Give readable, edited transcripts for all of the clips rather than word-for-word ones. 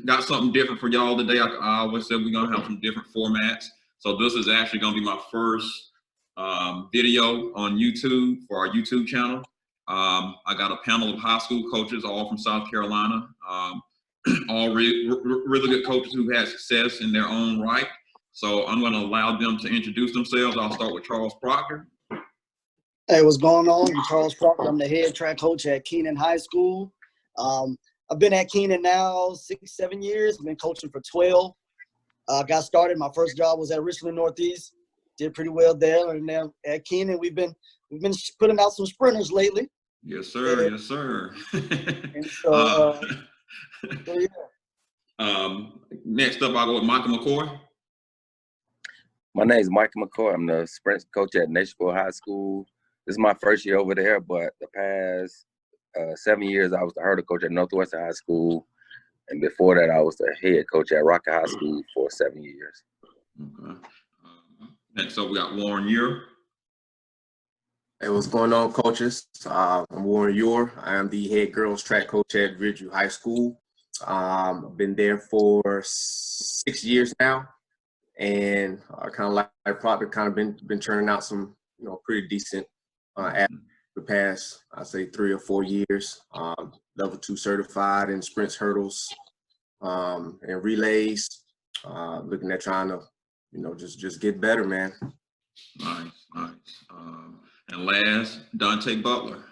got something different for y'all today. I always said we're gonna have some different formats. So this is actually gonna be my first video on YouTube for our YouTube channel. I got a panel of high school coaches, all from South Carolina, all really good coaches who had success in their own right. So I'm going to allow them to introduce themselves. I'll start with Charles Proctor. Hey, what's going on? I'm Charles Proctor. I'm the head track coach at Keenan High School. I've been at Keenan now 6-7 years. I've been coaching for 12. Got started. My first job was at Richland Northeast. Did pretty well there. And now at Keenan, we've been putting out some sprinters lately. Yes, sir. Yes, sir. And so, yeah. Next up, I'll go with Michael McCoy. My name is Michael McCoy. I'm the sprint coach at Nashville High School. This is my first year over there, but the past 7 years, I was the hurdle coach at Northwestern High School. And before that, I was the head coach at Rocket High School for 7 years. Okay. Next up, we got Warren Ure. Hey, what's going on, coaches? I'm Warren Ure. I am the head girls track coach at Ridgeview High School. I've been there for 6 years now, and kind of like probably kind of been churning out some pretty decent athletes the past, I'd say 3 or 4 years. Level 2 certified in sprints, hurdles, and relays. Looking at trying to just get better, man. Nice. And last, Dante Butler.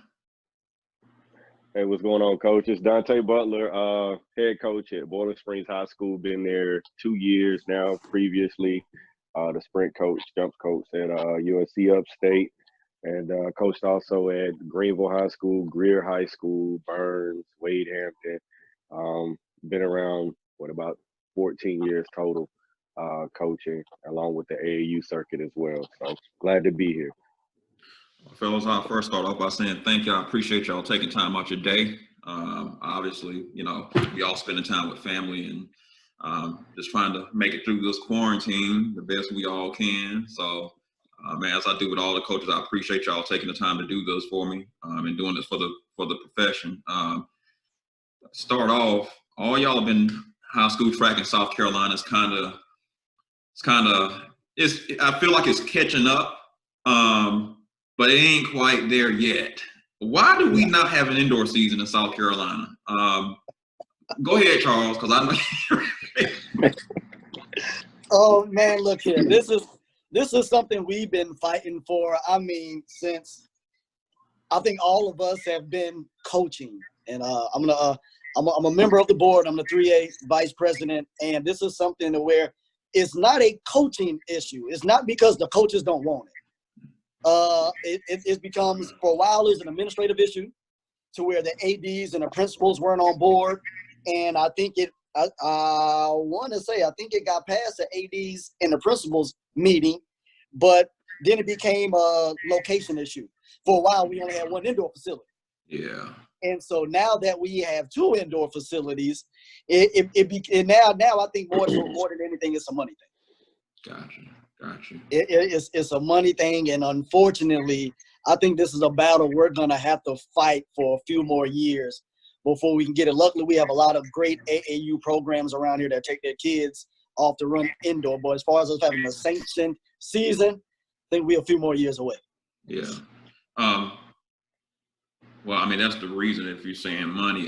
Hey, what's going on, coach? It's Dante Butler, head coach at Boiling Springs High School. Been there 2 years now. Previously, the sprint coach, jump coach at UNC Upstate, and coached also at Greenville High School, Greer High School, Burns, Wade Hampton. Been around, about 14 years total coaching, along with the AAU circuit as well. So glad to be here. Well, fellas, I'll first start off by saying thank you. I appreciate y'all taking time out your day. Obviously, we all spending time with family and just trying to make it through this quarantine the best we all can. So, man, as I do with all the coaches, I appreciate y'all taking the time to do this for me and doing this for the profession. Start off, all y'all have been high school track in South Carolina. I feel like it's catching up. But it ain't quite there yet. Why do we not have an indoor season in South Carolina? Go ahead, Charles, because I know. Oh man, look here. This is something we've been fighting for. I mean, since I think all of us have been coaching, and I'm a member of the board. I'm the 3A vice president, and this is something where it's not a coaching issue. It's not because the coaches don't want it. It becomes, for a while, there's an administrative issue to where the ADs and the principals weren't on board. And I think I want to say, I think it got past the ADs and the principals meeting, but then it became a location issue. For a while, we only had one indoor facility. Yeah. And so now that we have 2 indoor facilities, now I think more than anything, it's a money thing. Gotcha. It's a money thing, and unfortunately, I think this is a battle we're gonna have to fight for a few more years before we can get it. Luckily, we have a lot of great AAU programs around here that take their kids off to run indoor. But as far as us having a sanctioned season, I think we're a few more years away. Yeah. Well, I mean, that's the reason if you're saying money.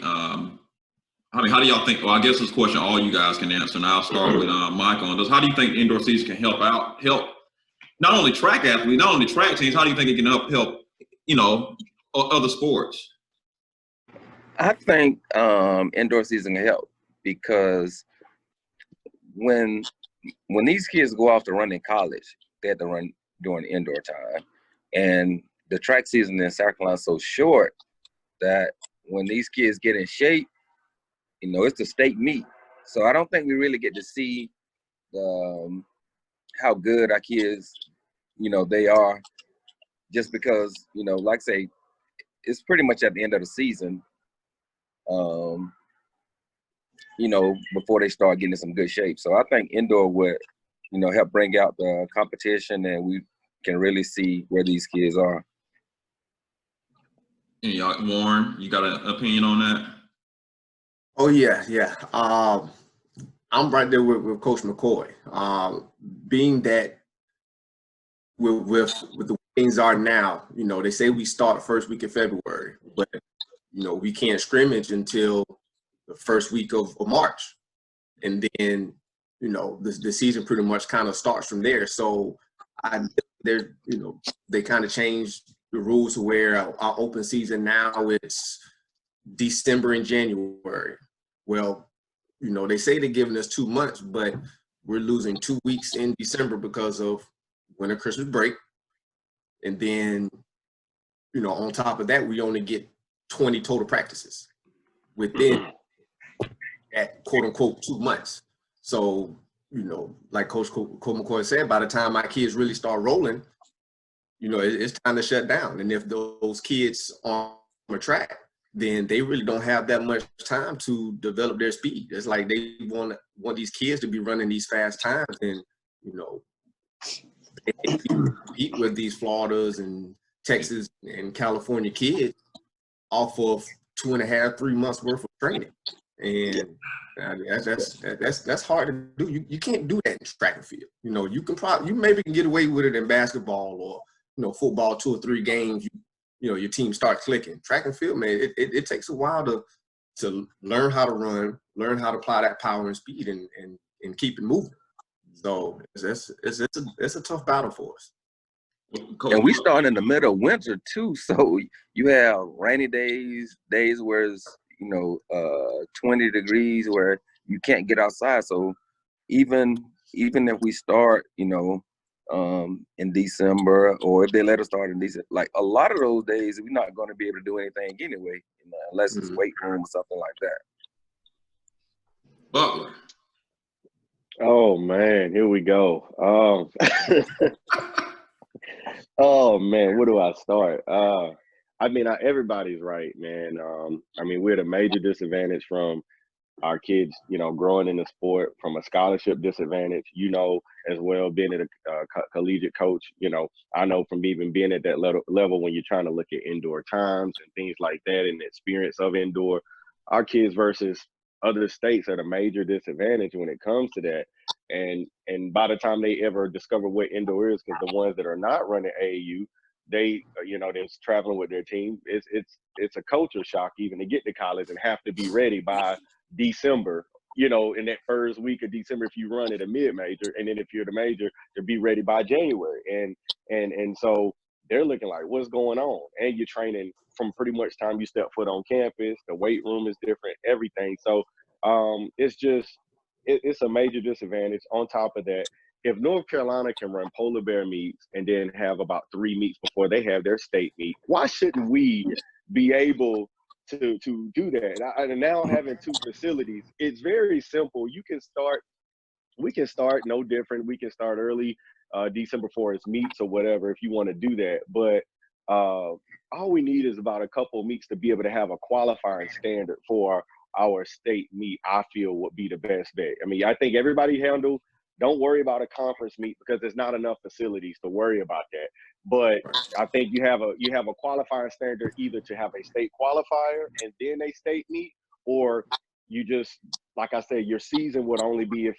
I mean, how do y'all think? Well, I guess this question all you guys can answer, and I'll start with Michael on this. How do you think the indoor season can help not only track athletes, not only track teams? How do you think it can help other sports? I think indoor season can help because when these kids go off to run in college, they have to run during indoor time, and the track season in South Carolina is so short that when these kids get in shape, it's the state meet. So I don't think we really get to see how good our kids, they are, just because, like I say, it's pretty much at the end of the season, before they start getting in some good shape. So I think indoor would, help bring out the competition, and we can really see where these kids are. Warren, you got an opinion on that? Oh yeah, yeah. I'm right there with Coach McCoy. Being that with the way things are now, they say we start first week of February, but we can't scrimmage until the first week of March, and then the season pretty much kind of starts from there. So there they kind of changed the rules to where our open season now it's December and January. Well, they say they're giving us 2 months, but we're losing 2 weeks in December because of winter Christmas break. And then, on top of that, we only get 20 total practices within that quote unquote 2 months. So, like Coach McCoy said, by the time my kids really start rolling, it's time to shut down. And if those kids are on a track, then they really don't have that much time to develop their speed. It's like they want these kids to be running these fast times, and they compete with these Floridas and Texas and California kids off of 2.5, 3 months worth of training, and that's hard to do. You can't do that in track and field. You maybe can get away with it in basketball or football, 2 or 3 games. Your team start clicking. Track and field, man, it takes a while to learn how to run, learn how to apply that power and speed, and keep it moving. So it's a tough battle for us. And we start in the middle of winter too, so you have rainy days where it's 20 degrees where you can't get outside. So even if we start in December, or if they let us start in December, like a lot of those days we're not going to be able to do anything anyway, unless it's weight room or something like that. Butler. Oh man, here we go. Oh man, where do I start? Everybody's right, man. We're at a major disadvantage from our kids, growing in the sport, from a scholarship disadvantage, as well, being at a collegiate coach, I know from even being at that level when you're trying to look at indoor times and things like that and the experience of indoor, our kids versus other states at a major disadvantage when it comes to that. And by the time they ever discover what indoor is, because the ones that are not running AAU, they're traveling with their team. It's a culture shock even to get to college and have to be ready by December, in that first week of December if you run at a mid-major, and then if you're the major, to be ready by January. And so they're looking like, what's going on? And you're training from pretty much time you step foot on campus. The weight room is different, everything. So it's a major disadvantage. On top of that, if North Carolina can run polar bear meets and then have about 3 meets before they have their state meet, why shouldn't we be able to do that? And now having 2 facilities, it's very simple. We can start no different. We can start early December for its meets or whatever if you want to do that. But all we need is about a couple meets to be able to have a qualifying standard for our state meet. I feel would be the best bet. I think everybody don't worry about a conference meet because there's not enough facilities to worry about that. But I think you have a qualifying standard either to have a state qualifier and then a state meet, or you just, like I said, your season would only be if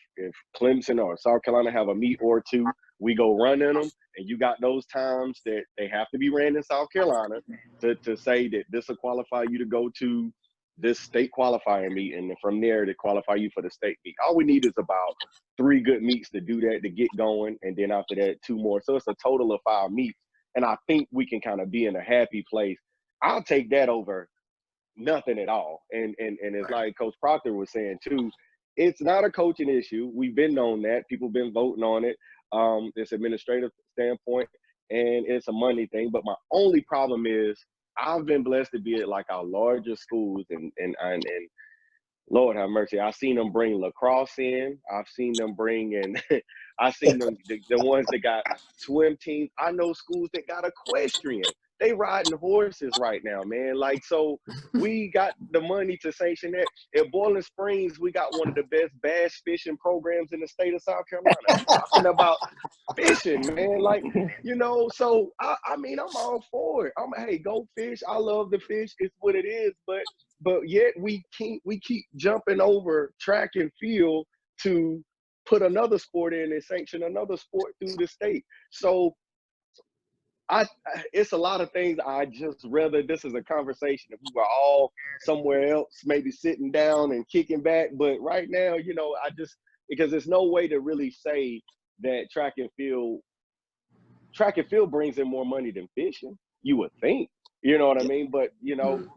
Clemson or South Carolina have a meet or 2, we go run in them, and you got those times that they have to be ran in South Carolina to say that this will qualify you to go to this state qualifying meet, and from there to qualify you for the state meet. All we need is about 3 good meets to do that, to get going, and then after that 2 more. So it's a total of 5 meets, and I think we can kind of be in a happy place. I'll take that over nothing at all. And it's like Coach Proctor was saying too, it's not a coaching issue. We've been known that. People have been voting on it. It's administrative standpoint, and it's a money thing. But my only problem is I've been blessed to be at like our larger schools, and Lord have mercy, I've seen them bring lacrosse in. I've seen them bring in, I've seen them, the ones that got swim teams. I know schools that got equestrian. They riding horses right now, man. Like, so we got the money to sanction that. At Boiling Springs, we got one of the best bass fishing programs in the state of South Carolina. Talking about fishing, man. Like, so I'm all for it. Hey, go fish. I love the fish. It's what it is. But but yet we keep jumping over track and field to put another sport in and sanction another sport through the state. So it's a lot of things. I just rather this is a conversation if we were all somewhere else, maybe sitting down and kicking back. But right now, you know, because there's no way to really say that track and field brings in more money than fishing. You would think, you know what I mean? But you know,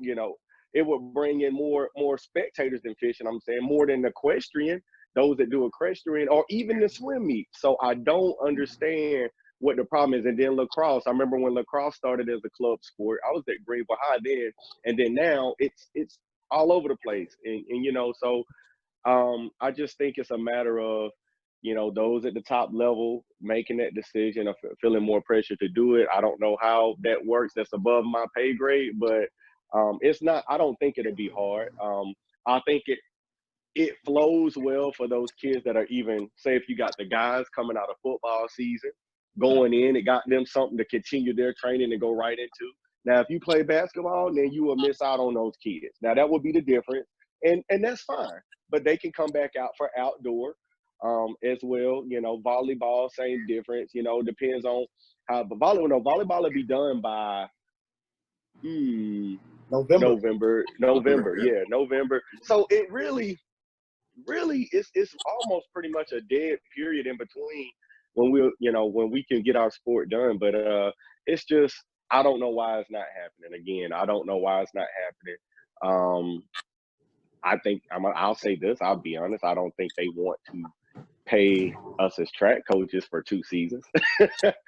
it would bring in more spectators than fishing. I'm saying more than equestrian, those that do equestrian, or even the swim meet. So I don't understand what the problem is. And then lacrosse, I remember when lacrosse started as a club sport, I was at Greenville High then, and then now it's all over the place. And you know, so I just think it's a matter of, you know, those at the top level making that decision of feeling more pressure to do it. I don't know how that works. That's above my pay grade, but it's not, I don't think it'll be hard. I think it flows well for those kids that are even, say if you got the guys coming out of football season, going in, it got them something to continue their training and go right into. Now, if you play basketball, then you will miss out on those kids. Now, that would be the difference, and that's fine. But they can come back out for outdoor as well. You know, volleyball, same difference. You know, depends on how the volleyball will be done by November. Yeah, November. So it really it's almost pretty much a dead period in between when we can get our sport done. But it's just, I don't know why it's not happening. Again, I don't know why it's not happening. I think I'll say this, I'll be honest, I don't think they want to pay us as track coaches for 2 seasons.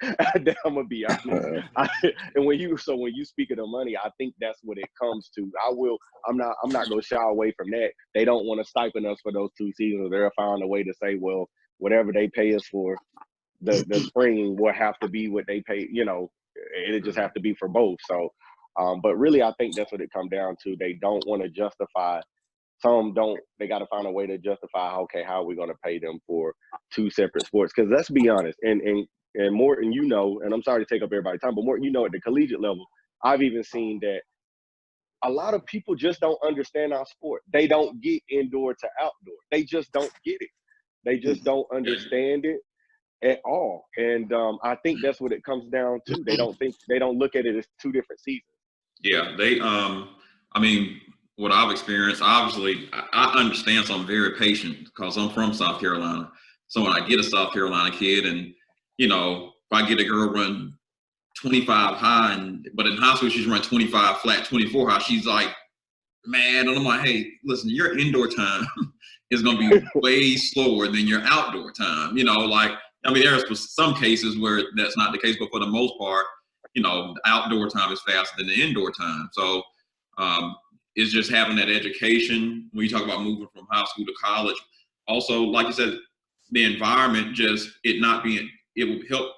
I'm gonna be honest. And when you speak of the money, I think that's what it comes to. I'm not gonna shy away from that. They don't want to stipend us for those 2 seasons. They'll find a way to say, well, whatever they pay us for the spring will have to be what they pay, you know, it'll just have to be for both. So but really I think that's what it comes down to. They don't want to justify, some don't, they got to find a way to justify, okay, how are we going to pay them for 2 separate sports? Because let's be honest, and Morton, you know, and I'm sorry to take up everybody's time, but Morton, you know, at the collegiate level, I've even seen that a lot of people just don't understand our sport. They don't get indoor to outdoor. They just don't get it. They just don't understand it at all. And I think that's what it comes down to. They don't look at it as 2 different seasons. Yeah, they I mean, what I've experienced, obviously, I understand, so I'm very patient because I'm from South Carolina. So when I get a South Carolina kid, and you know, if I get a girl run 25 high, but in high school she's run 25 flat, 24 high, she's like, man, and I'm like, hey, listen, your indoor time is going to be way slower than your outdoor time. You know, like, I mean, there's some cases where that's not the case, but for the most part, you know, the outdoor time is faster than the indoor time. So it's just having that education when you talk about moving from high school to college. Also, like you said, the environment, just it not being, it would help,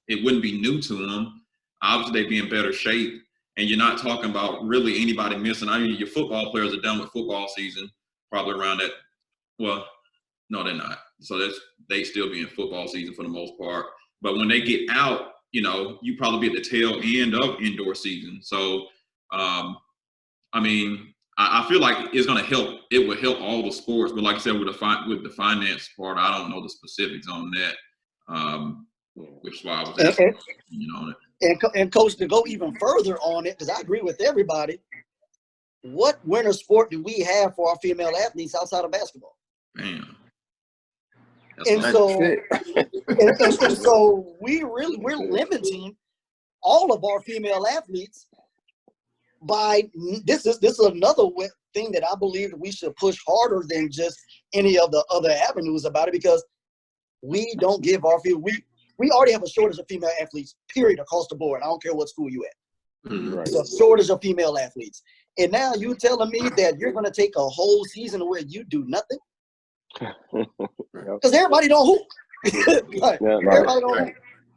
it wouldn't be new to them. Obviously, they'd be in better shape. And you're not talking about really anybody missing. I mean, your football players are done with football season, probably around that. Well, no, they're not. So they still be in football season for the most part. But when they get out, you know, you probably be at the tail end of indoor season. So, I mean, I feel like it's going to help. It will help all the sports. But like I said, with the finance part, I don't know the specifics on that, which is why I was asking, on it. And Coach, to go even further on it, because I agree with everybody, what winter sport do we have for our female athletes outside of basketball? Bam. And so we're limiting all of our female athletes by this is another thing that I believe we should push harder than just any of the other avenues about it, because we don't give our field, we already have a shortage of female athletes, period, across the board. I don't care what school you at. Right. There's a shortage of female athletes. And now you telling me that you're going to take a whole season where you do nothing? Because everybody don't hoop. Like, everybody don't hoop.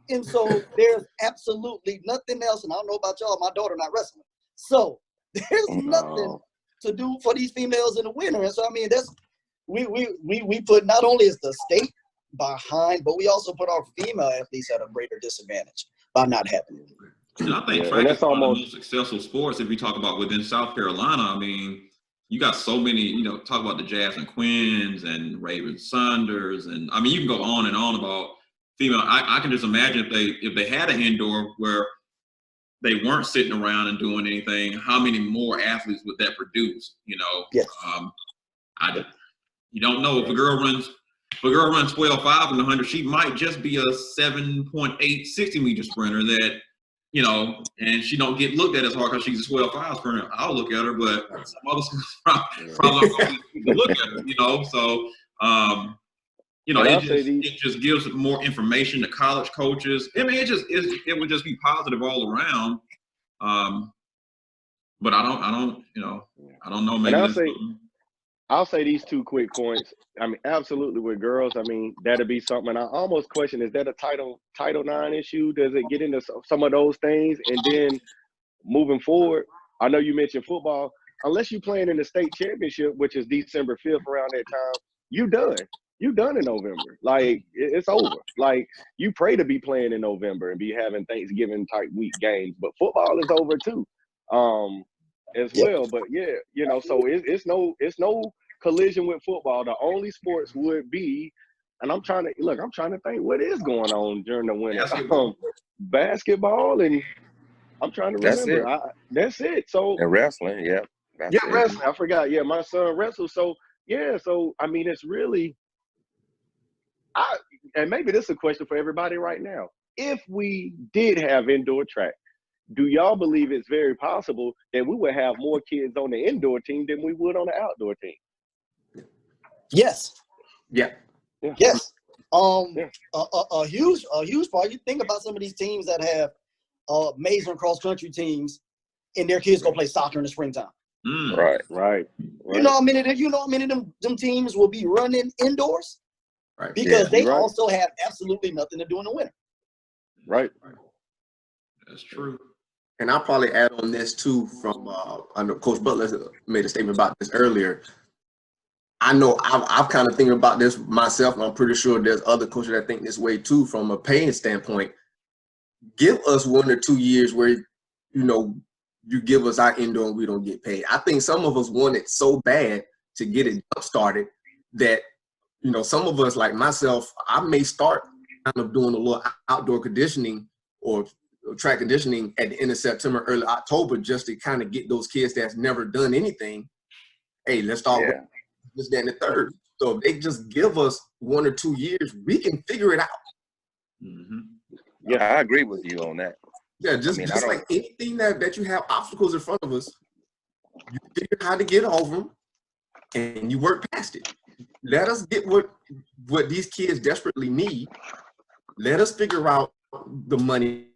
And so there's absolutely nothing else. And I don't know about y'all, my daughter not wrestling. So there's nothing to do for these females in the winter. And so, I mean, that's we put, not only is the state behind, but we also put our female athletes at a greater disadvantage by not having it. And I think track is one of the most successful sports if we talk about within South Carolina. I mean, you got so many, you know, talk about the Jazz and Quins and Raven Saunders, and I mean, you can go on and on about female. I can just imagine if they had an indoor where they weren't sitting around and doing anything, how many more athletes would that produce? You know, Yes. You don't know if a girl runs 12.5 in the 100, she might just be a 7.8 60-meter sprinter that, you know, and she don't get looked at as hard because she's a 12.5 sprinter. I'll look at her, but some other schools probably not going to look at her, you know. So, you know, it just gives more information to college coaches. I mean, it would just be positive all around. But I don't, you know, I don't know. Maybe I'll say these 2 quick points. I mean, absolutely with girls, I mean, that'll be something. I almost question, is that a Title IX issue? Does it get into some of those things? And then moving forward, I know you mentioned football. Unless you're playing in the state championship, which is December 5th around that time, you done. You done in November. Like, it's over. Like, you pray to be playing in November and be having Thanksgiving type week games, but football is over too. As well. But yeah, you know, so it's no collision with football. The only sports would be, and I'm trying to think what is going on during the winter. Basketball, and I'm trying to remember. That's it. So and wrestling, yeah. Wrestling. I forgot. Yeah, my son wrestles. So yeah, so I mean, it's really, and maybe this is a question for everybody right now. If we did have indoor track, do y'all believe it's very possible that we would have more kids on the indoor team than we would on the outdoor team? Yes. Yeah. Yes. A huge part. You think about some of these teams that have major and cross country teams, and their kids go play soccer in the springtime. Right. You know how many of them teams will be running indoors? Right. Because they also have absolutely nothing to do in the winter. Right. That's true. And I'll probably add on this too from, I know Coach Butler made a statement about this earlier. I know I've kind of thinking about this myself, and I'm pretty sure there's other coaches that think this way too from a paying standpoint. Give us 1 or 2 years where, you know, you give us our indoor and we don't get paid. I think some of us want it so bad to get it started that, you know, some of us, like myself, I may start kind of doing a little outdoor conditioning or track conditioning at the end of September, early October, just to kind of get those kids that's never done anything. Hey, let's start with this, that, and the third. So if they just give us 1 or 2 years, we can figure it out. Mm-hmm. Yeah, I agree with you on that. Yeah, just like anything that you have obstacles in front of us, you figure out how to get over them, and you work past it. Let us get what these kids desperately need. Let us figure out the money,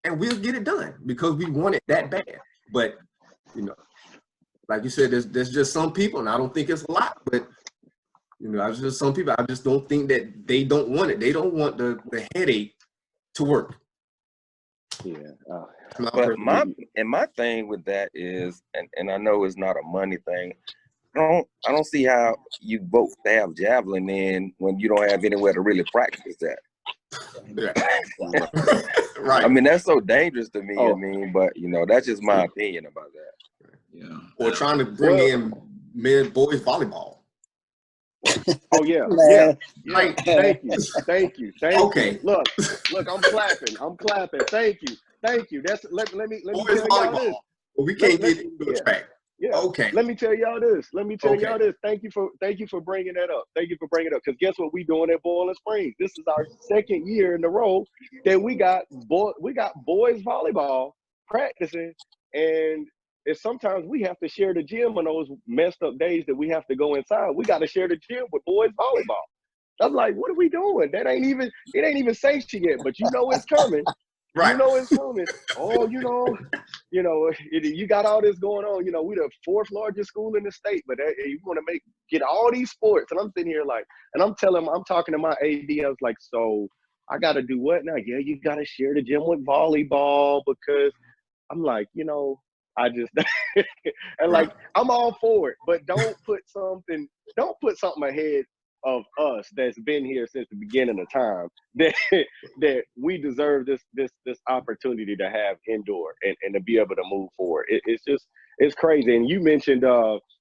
and we'll get it done because we want it that bad. But, you know, like you said, there's just some people, and I don't think it's a lot, but, you know, there's just some people, I just don't think that they don't want it. They don't want the headache to work. Yeah. But my thing with that is, and I know it's not a money thing. I don't see how you vote to have javelin in when you don't have anywhere to really practice that. Right. I mean, that's so dangerous to me. I mean, but you know, that's just my opinion about that. Yeah. Or trying to bring in boys volleyball. Oh yeah. Like, Thank you. Okay. Look, I'm clapping. Thank you. That's let me boys tell y'all this. Well, we can't get into a track. Yeah. Okay. Let me tell y'all this. Thank you for bringing that up. Because guess what we doing at Boiling Springs? This is our 2nd year in a row that we got boys volleyball practicing, and sometimes we have to share the gym on those messed up days that we have to go inside. We got to share the gym with boys volleyball. I'm like, what are we doing? It ain't even sanctioned yet, but you know it's coming. Right. You know it's coming. Oh, you got all this going on. You know, we're the 4th largest school in the state, but you want to get all these sports. And I'm sitting here like, and I'm talking to my AD. I was like, so I got to do what now? Yeah, you got to share the gym with volleyball, because I'm like, you know, I just and like I'm all for it, but don't put something ahead of us that's been here since the beginning of time that we deserve this opportunity to have indoor and to be able to move forward. It's just, it's crazy. And you mentioned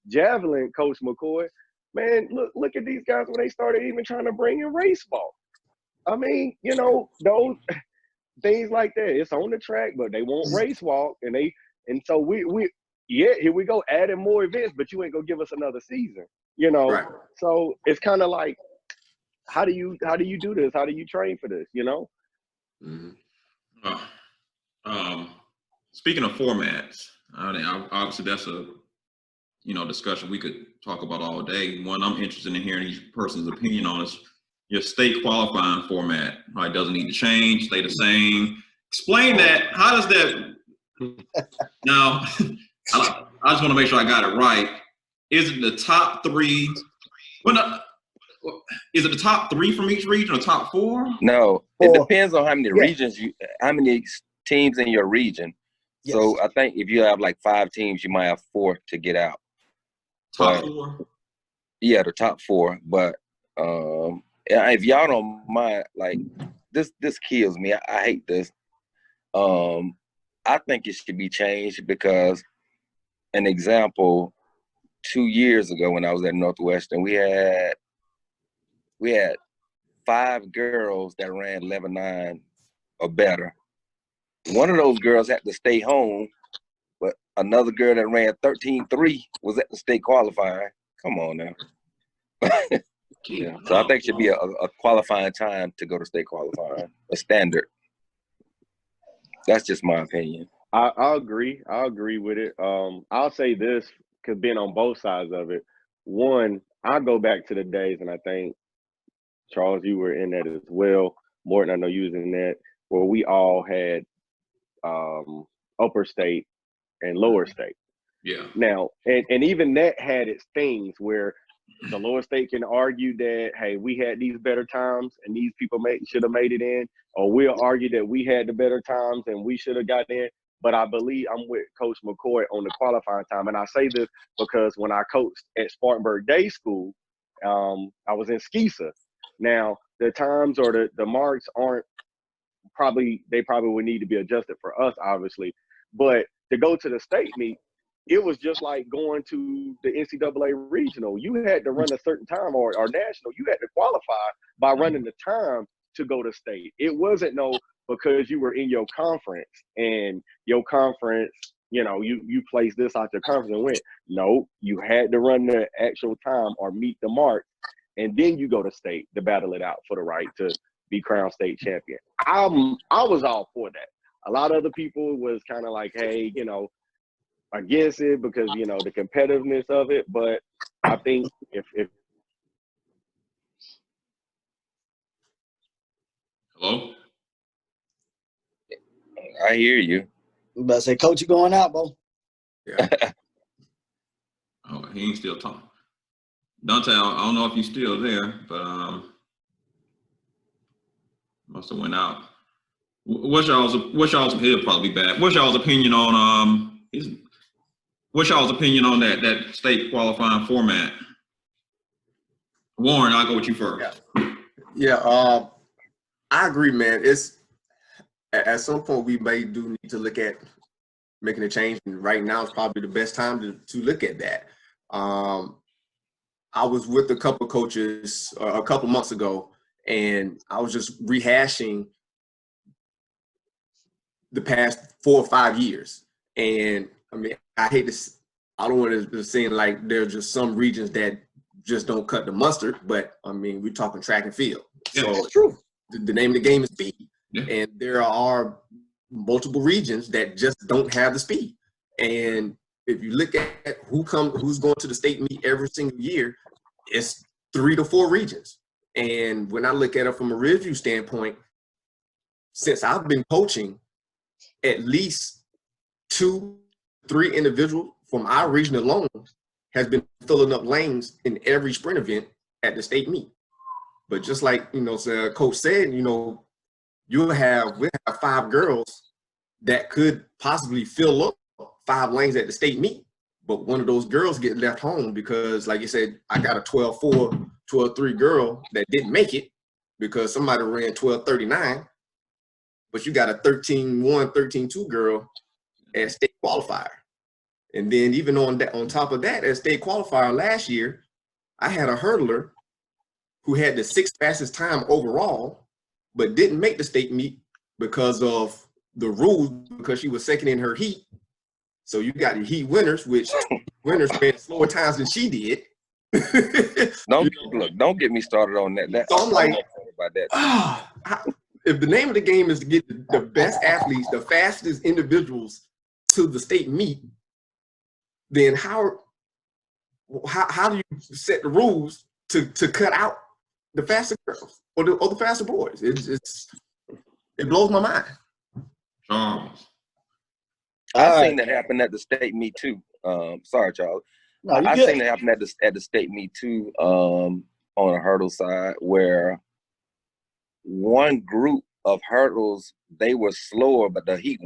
javelin, Coach McCoy. Man, look at these guys when they started even trying to bring in race ball. I mean, you know, those things like that. It's on the track, but they won't race walk, and so we here we go adding more events, but you ain't gonna give us another season, you know. Right. So it's kind of like, how do you do this? How do you train for this? You know. Mm-hmm. Speaking of formats, I mean, obviously that's a discussion we could talk about all day. One I'm interested in hearing each person's opinion on is your state qualifying format. Right, doesn't need to change, stay the same. Explain that. How does that? Now, I just want to make sure I got it right. Is it the top three? Is it the top three from each region or top four? No, it depends on how many regions how many teams in your region. Yes. So I think if you have like 5 teams, you might have 4 to get out. Top 4? Yeah, the top 4. But if y'all don't mind, like this kills me. I hate this. I think it should be changed because, an example, 2 years ago when I was at Northwestern, we had 5 girls that ran 11.9 or better. One of those girls had to stay home, but another girl that ran 13.3 was at the state qualifying. Come on now. Yeah. So I think it should be a qualifying time to go to state qualifying, a standard. That's just my opinion. I agree. I agree with it. I'll say this, because being on both sides of it, one, I go back to the days, and I think, Charles, you were in that as well. Morton, I know you was in that, where we all had upper state and lower state. Yeah. Now, and even that had its things where the lower state can argue that, hey, we had these better times and these people should have made it in, or we'll argue that we had the better times and we should have got in. But I believe I'm with Coach McCoy on the qualifying time. And I say this because when I coached at Spartanburg Day School, I was in Skeesa. Now, the times or the marks aren't they probably would need to be adjusted for us, obviously. But to go to the state meet, it was just like going to the NCAA regional. You had to run a certain time or national. You had to qualify by running the time to go to state. It wasn't because you were in your conference and your conference, you placed this out your conference and went. No, you had to run the actual time or meet the mark, and then you go to state to battle it out for the right to be crowned state champion. I was all for that. A lot of other people was kind of like, hey, against it because, the competitiveness of it. But I think if Hello? I hear you. But say, Coach, you going out, Bo? Yeah. Oh, he ain't still talking. Dante, I don't know if you're still there, but must have went out. What's y'all's he'll probably be back. What's y'all's opinion on that state qualifying format? Warren, I'll go with you first. Yeah. I agree, man. It's at some point we do need to look at making a change, and right now is probably the best time to look at that. I was with a couple of coaches a couple months ago, and I was just rehashing the past 4 or 5 years. And I mean, I hate this. I don't want to seem like there's just some regions that just don't cut the mustard, but I mean, we're talking track and field. Yeah, so that's true. The name of the game is speed. Yeah. And there are multiple regions that just don't have the speed. And if you look at who's going to the state meet every single year, it's 3 to 4 regions. And when I look at it from a review standpoint, since I've been coaching, at least 2, 3 individuals from our region alone has been filling up lanes in every sprint event at the state meet. But just like, Coach said, we'll have 5 girls that could possibly fill up 5 lanes at the state meet. But one of those girls get left home because, like you said, I got a 12.4, 12.3 girl that didn't make it because somebody ran 12.39. But you got a 13.1, 13.2 girl at state qualifier. And then even on top of that, as state qualifier last year, I had a hurdler who had the 6th fastest time overall, but didn't make the state meet because of the rules, because she was second in her heat. So you got your heat winners, which winners ran slower times than she did. Don't get me started on that. So I'm like, about that. If the name of the game is to get the best athletes, the fastest individuals to the state meet, then how do you set the rules to cut out the faster girls or the faster boys? It blows my mind. Charles. I've seen that happen at the state meet too. Sorry, Charles. No, I've seen it happen at the state meet too, on a hurdle side, where one group of hurdles, they were slower, but the heat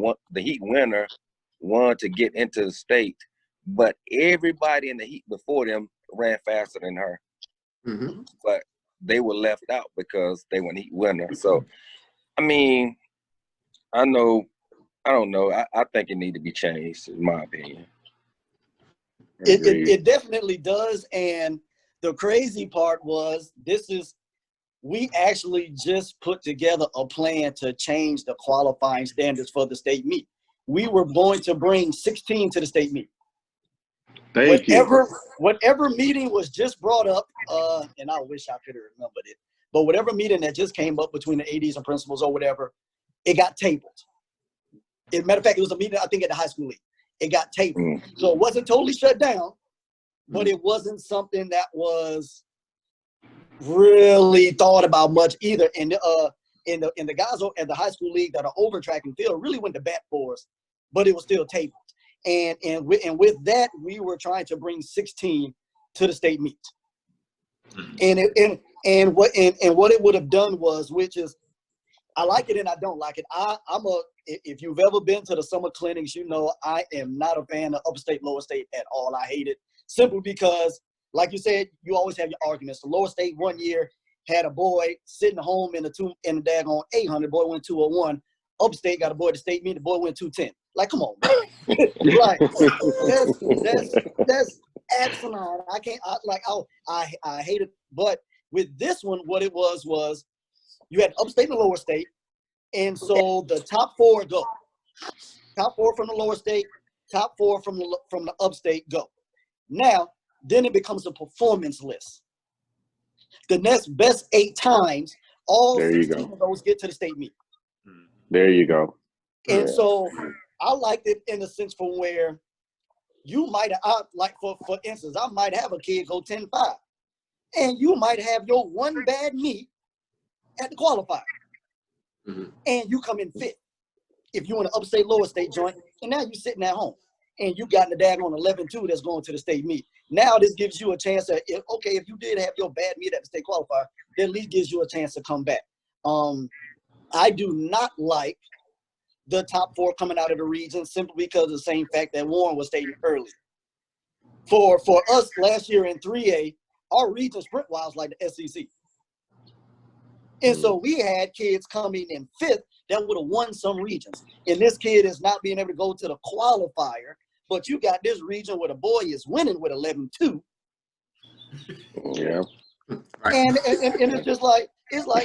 winner wanted to get into the state, but everybody in the heat before them ran faster than her. Mm-hmm. But they were left out because they weren't heat winner. So, I mean, I don't know. I think it need to be changed, in my opinion. It definitely does. And the crazy part was we actually just put together a plan to change the qualifying standards for the state meet. We were going to bring 16 to the state meet. Whatever meeting was just brought up, and I wish I could have remembered it, but whatever meeting that just came up between the ADs and principals or whatever, it got tabled. As a matter of fact, it was a meeting, I think, at the high school league. It got tabled. So it wasn't totally shut down, but it wasn't something that was really thought about much either. And the guys at the high school league that are over track and field really went to bat for us, but it was still tabled. And with that, we were trying to bring 16 to the state meet. And what it would have done was, which is, I like it and I don't like it. If you've ever been to the summer clinics, you know I am not a fan of upstate, lower state at all. I hate it simply because, like you said, you always have your arguments. The lower state one year had a boy sitting home in the daggone 800. Boy went 201. Upstate got a boy at the state meet. The boy went 210. Like, come on, man. Like, that's asinine. I hate it. But with this one, what it was you had upstate and the lower state, and so the top 4 go. Top 4 from the lower state, top 4 from the upstate go. Now, then it becomes a performance list. The next best 8 times, all 16 of those get to the state meet. There you go. And so I liked it in the sense from where you might have, like for instance, I might have a kid go 10-5, and you might have your one bad meet at the qualifier, and you come in 5th. If you in an upstate, lower state joint, and now you're sitting at home, and you got the daggone 11-2 that's going to the state meet. Now this gives you a chance that, if you did have your bad meet at the state qualifier, it at least gives you a chance to come back. I do not like the top 4 coming out of the region simply because of the same fact that Warren was stating earlier. For us last year in 3A, our region sprint-wise like the SEC. And so we had kids coming in 5th that would have won some regions. And this kid is not being able to go to the qualifier, but you got this region where the boy is winning with 11-2. Yeah. And it's just like,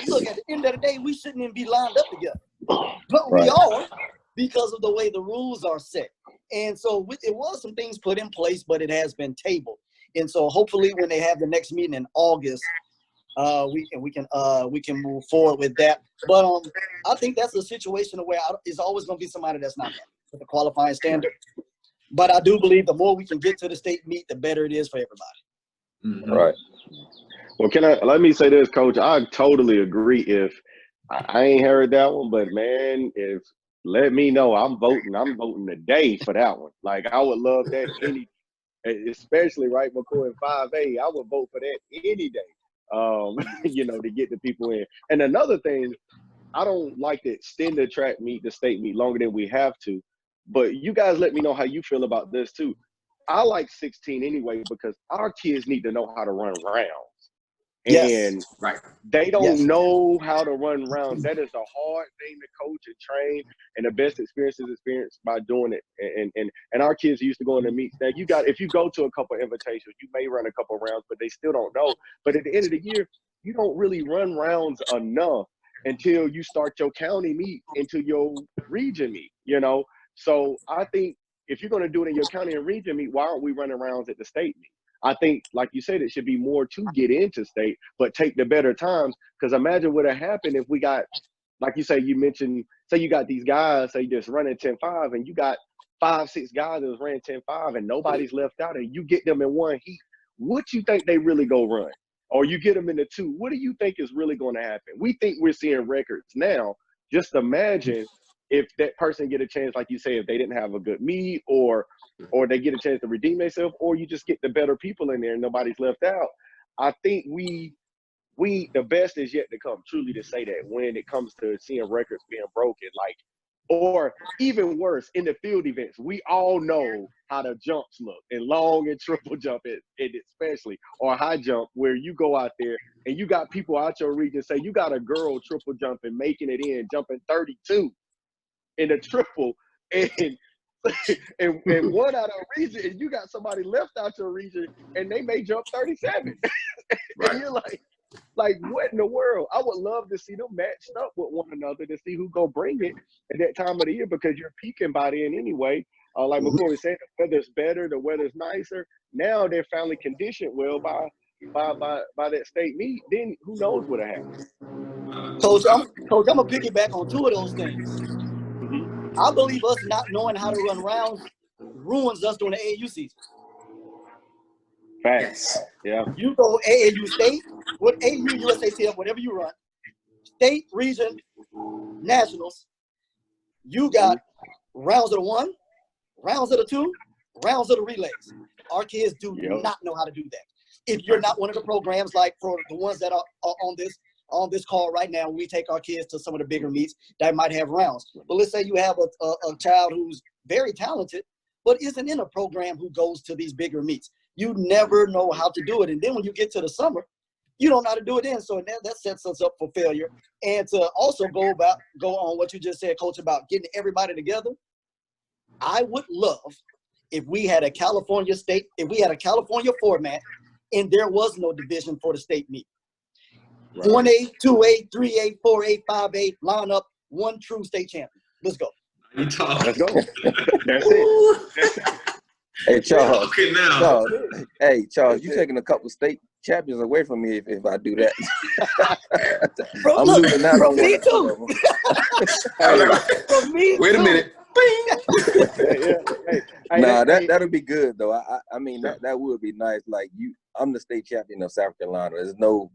look, at the end of the day, we shouldn't even be lined up together. But we are, because of the way the rules are set. And so it was some things put in place, but it has been tabled. And so hopefully when they have the next meeting in August, we can move forward with that. But I think that's a situation where it's always going to be somebody that's not happy with the qualifying standard. But I do believe the more we can get to the state meet, the better it is for everybody. Right. Well, let me say this, Coach. I totally agree. If I ain't heard that one, but man, let me know. I'm voting today for that one. Like, I would love that especially right before in 5A. I would vote for that any day. To get the people in. And another thing, I don't like to extend the track meet, the state meet longer than we have to. But you guys let me know how you feel about this too. I like 16 anyway because our kids need to know how to run rounds. Yes. And Right. they don't Yes. know how to run rounds. That is a hard thing to coach and train, and the best experience is experienced by doing it. And our kids used to go in the meets. Now if you go to a couple of invitations, you may run a couple of rounds, but they still don't know. But at the end of the year, you don't really run rounds enough until you start your county meet into your region meet, you know? So I think if you're going to do it in your county and region meet, why aren't we running rounds at the state meet? I think, like you said, it should be more to get into state, but take the better times. Because imagine what would have happened if we got, like you say, you mentioned, say you got these guys, say just running 10-5, and you got 5-6 guys that was running 10-5, and nobody's left out, and you get them in one heat. What you think they really go run? Or you get them in the two. What do you think is really going to happen? We think we're seeing records now. Just imagine if that person get a chance, like you say, if they didn't have a good meet, or they get a chance to redeem themselves, or you just get the better people in there and nobody's left out. I think the best is yet to come, truly, to say that when it comes to seeing records being broken, like, or even worse, in the field events, we all know how the jumps look, and long and triple jump it especially, or high jump, where you go out there and you got people out your region, say you got a girl triple jumping, making it in, jumping 32 in a triple, and and one out of a region, and you got somebody left out your region and they may jump 37. Right. And you're like, what in the world? I would love to see them matched up with one another to see who go bring it at that time of the year, because you're peaking by then anyway. Like McCoy said, the weather's better, the weather's nicer. Now they're finally conditioned well by that state meet. Then who knows what'll happen? Coach, I'm gonna piggyback on two of those things. Mm-hmm. I believe us not knowing how to run rounds ruins us during the AAU season. Facts. Yeah. You go AAU state, what AAU, USATF, whatever you run, state, region, nationals, you got rounds of the one, rounds of the two, rounds of the relays. Our kids do not know how to do that. If you're not one of the programs, like for the ones that are on this call right now, we take our kids to some of the bigger meets that might have rounds. But let's say you have a child who's very talented, but isn't in a program who goes to these bigger meets. You never know how to do it. And then when you get to the summer, you don't know how to do it then. So that sets us up for failure. And to also go on what you just said, Coach, about getting everybody together, I would love if we had a California format and there was no division for the state meet. 1A, 2A, 3A, 4A, 5A, line up one true state champion. Let's go. Let's go. That's it. Hey, Charles. Okay, now. Charles, you taking a couple state champions away from me if I do that. Bro, I'm look, losing out on me one. too. Me Wait a too. minute. That'll be good though. I mean that would be nice. Like I'm the state champion of South Carolina. There's no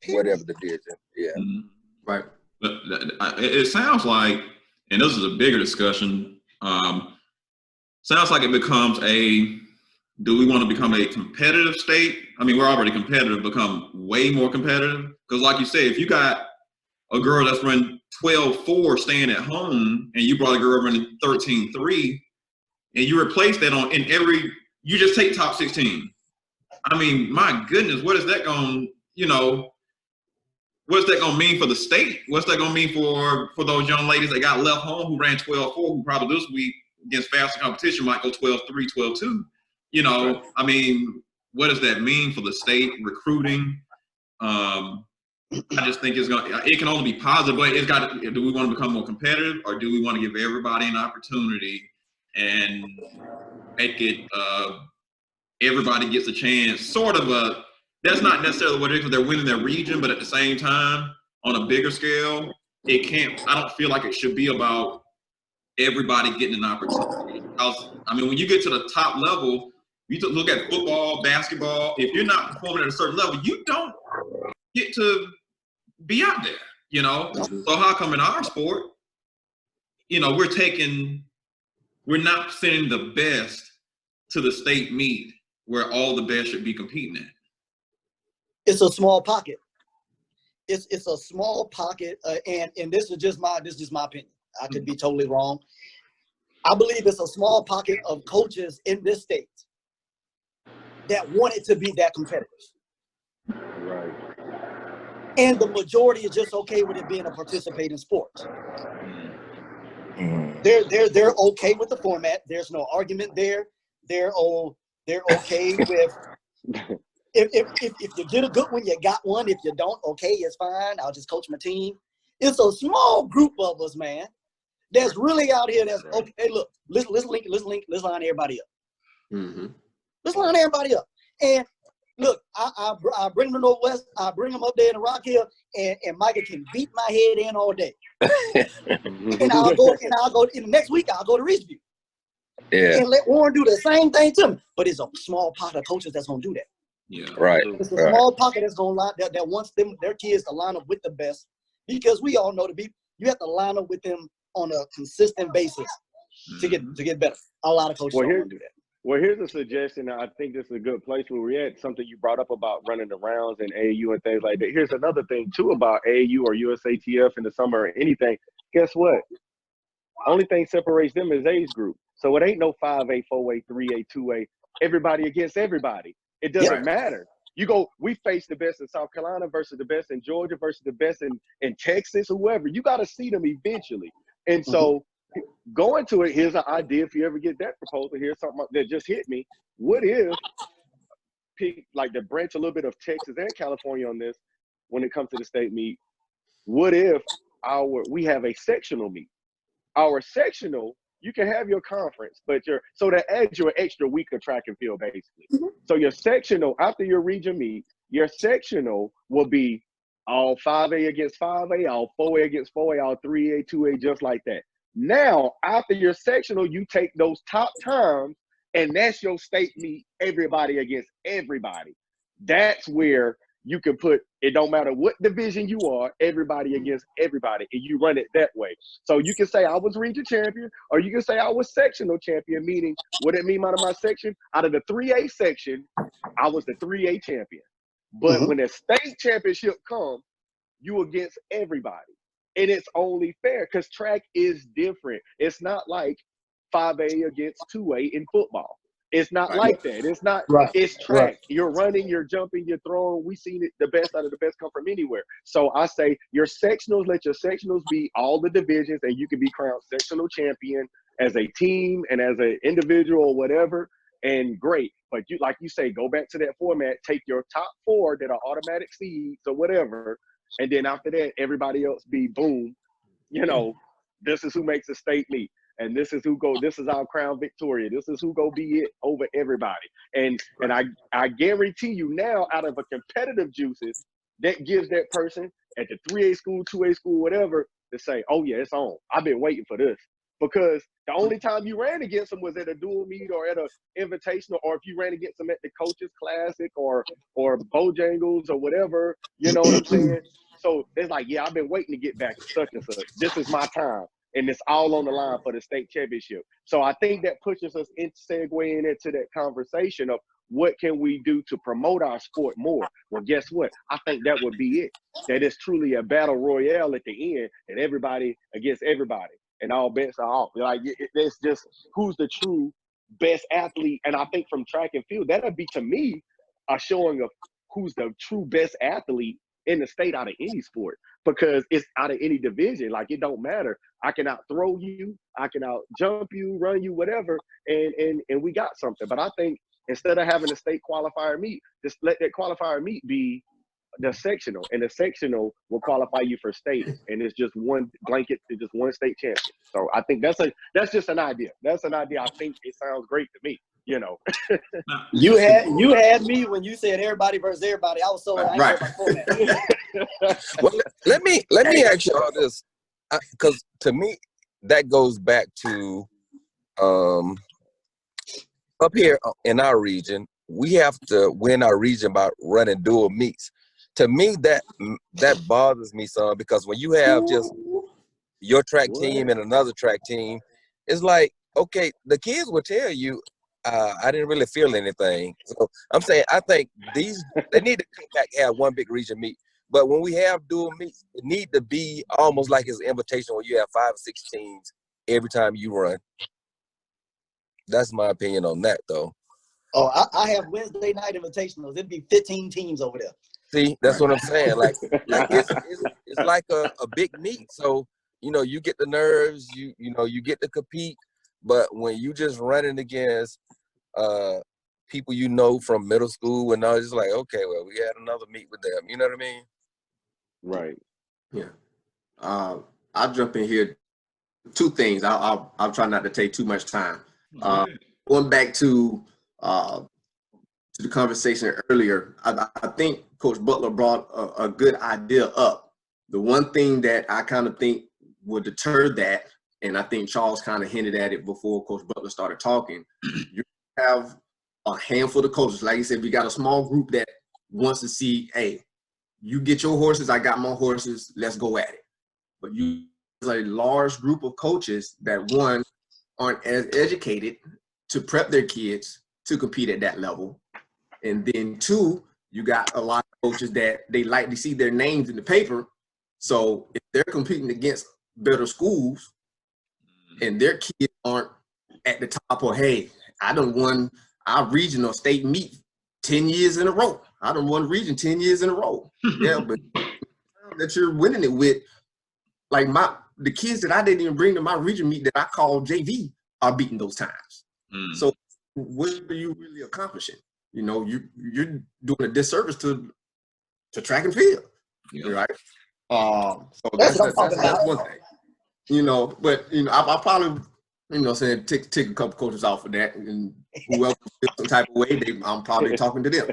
whatever the division. Yeah. Mm-hmm. Right. But it sounds like, and this is a bigger discussion, sounds like it becomes do we want to become a competitive state? I mean, we're already competitive, become way more competitive. Because like you said, if you got a girl that's running 12-4 staying at home, and you brought a girl running 13-3, and you replace that you just take top 16. I mean, my goodness, what is that going to, what's that going to mean for the state? What's that going to mean for those young ladies that got left home who ran 12-4, who probably this week against faster competition might go 12-3, 12-2? Right. I mean, what does that mean for the state recruiting? I just think it can only be positive, but do we want to become more competitive, or do we want to give everybody an opportunity and make it everybody gets a chance, that's not necessarily what it is, because they're winning their region, but at the same time, on a bigger scale, I don't feel like it should be about everybody getting an opportunity. Because, I mean, when you get to the top level, you look at football, basketball, if you're not performing at a certain level, you don't get to be out there, So how come in our sport, we're not sending the best to the state meet where all the best should be competing at? It's a small pocket. It's a small pocket, and this is just my opinion. I could be totally wrong. I believe it's a small pocket of coaches in this state that want it to be that competitive. Right. And the majority is just okay with it being a participating sport. They're okay with the format. There's no argument there. They're okay with if you get a good one, you got one. If you don't, okay, it's fine. I'll just coach my team. It's a small group of us, man, that's really out here. That's okay. Hey, look, let's line everybody up. Mm-hmm. Let's line everybody up. And look, I bring them to Northwest. I bring them up there in the Rock Hill, and Micah can beat my head in all day. and I'll go in the next week. I'll go to Ridgeview. Yeah. And let Warren do the same thing to me. But it's a small pocket of coaches that's gonna do that. Yeah. Right. It's a small pocket that's gonna line that wants their kids to line up with the best, because we all know you have to line up with them on a consistent basis to get better. A lot of coaches don't want to do that. Well, here's a suggestion. I think this is a good place where we're at. Something you brought up about running the rounds and AAU and things like that. Here's another thing too about AAU or USATF in the summer or anything. Guess what? Only thing separates them is age group. So it ain't no 5A, 4A, 3A, 2A. Everybody against everybody. It doesn't matter. We face the best in South Carolina versus the best in Georgia versus the best in Texas, whoever. You got to see them eventually. And so going to it, here's an idea. If you ever get that proposal, here's something that just hit me. What if, like, to branch a little bit of Texas and California on this when it comes to the state meet, what if we have a sectional meet? Our sectional, you can have your conference, but so that adds you an extra week of track and field, basically. So your sectional, after your region meet, your sectional will be all 5A against 5A, all 4A against 4A, all 3A, 2A, just like that. Now, after your sectional, you take those top times, and that's your state meet, everybody against everybody. That's where you can put, it don't matter what division you are, everybody against everybody, and you run it that way. So you can say I was region champion, or you can say I was sectional champion, meaning what it mean out of my section? Out of the 3A section, I was the 3A champion. But when the state championship comes, you against everybody. And it's only fair because track is different. It's not like 5A against 2A in football. It's not like that. It's not, it's track. You're running, you're jumping, you're throwing. We've seen it, the best out of the best come from anywhere. So I say your sectionals, let your sectionals be all the divisions, and you can be crowned sectional champion as a team and as an individual or whatever, and great. But you, like you say, go back to that format, take your top 4 that are automatic seeds or whatever, and then after that, everybody else be boom. This is who makes a state meet. And this is who this is our crown Victoria. This is who go be it over everybody. And I guarantee you now, out of a competitive juices, that gives that person at the 3A school, 2A school, whatever, to say, oh yeah, it's on. I've been waiting for this. Because the only time you ran against them was at a dual meet or at an invitational, or if you ran against them at the Coaches Classic or Bojangles or whatever, you know what I'm saying? So it's like, yeah, I've been waiting to get back to such and such. This is my time. And it's all on the line for the state championship. So I think that pushes us into segueing into that conversation of what can we do to promote our sport more? Well, guess what? I think that would be it. That is truly a battle royale at the end, and everybody against everybody, and all bets are off. Like, it's just who's the true best athlete. And I think from track and field, that'll be, to me, a showing of who's the true best athlete in the state out of any sport, because it's out of any division. Like, it don't matter. I can out throw you, I can out jump you, run you, whatever, and we got something. But I think instead of having a state qualifier meet, just let that qualifier meet be the sectional, and the sectional will qualify you for state, and it's just one blanket, it's just one state champion. So I think that's just an idea. That's an idea. I think it sounds great to me. You had me when you said everybody versus everybody. I was so right. Well, let me ask you all this, because to me that goes back to up here in our region, we have to win our region by running dual meets. To me, that bothers me some, because when you have just your track team and another track team, it's like, okay, the kids will tell you, I didn't really feel anything. So I'm saying, I think they need to come back and have one big region meet. But when we have dual meets, it need to be almost like it's an invitation where you have 5 or 6 teams every time you run. That's my opinion on that, though. Oh, I have Wednesday night invitationals. It'd be 15 teams over there. See, that's what I'm saying. Like it's like a big meet. So, you know, you get the nerves, you know, you get to compete, but when you just running against people you know from middle school and all, it's like, okay, well, we had another meet with them. You know what I mean? Right. Yeah. I'll jump in here. Two things. I'll try not to take too much time. Going back to the conversation earlier, I think Coach Butler brought a good idea up. The one thing that I kind of think would deter that, and I think Charles kind of hinted at it before Coach Butler started talking, you have a handful of coaches. Like you said, we got a small group that wants to see, hey, you get your horses, I got my horses, let's go at it. But you a large group of coaches that, one, aren't as educated to prep their kids to compete at that level. And then two, you got a lot of coaches that they like to see their names in the paper. So if they're competing against better schools and their kids aren't at the top, or hey, I done won our regional state meet 10 years in a row. I done won region 10 years in a row. Yeah, but that you're winning it with, like the kids that I didn't even bring to my region meet that I call JV are beating those times. So what are you really accomplishing? You know, you're doing a disservice to track and field, right? So that's one thing. You know, but you know, I probably, you know, saying take a couple coaches off of that, and whoever feels some type of way, I'm probably talking to them.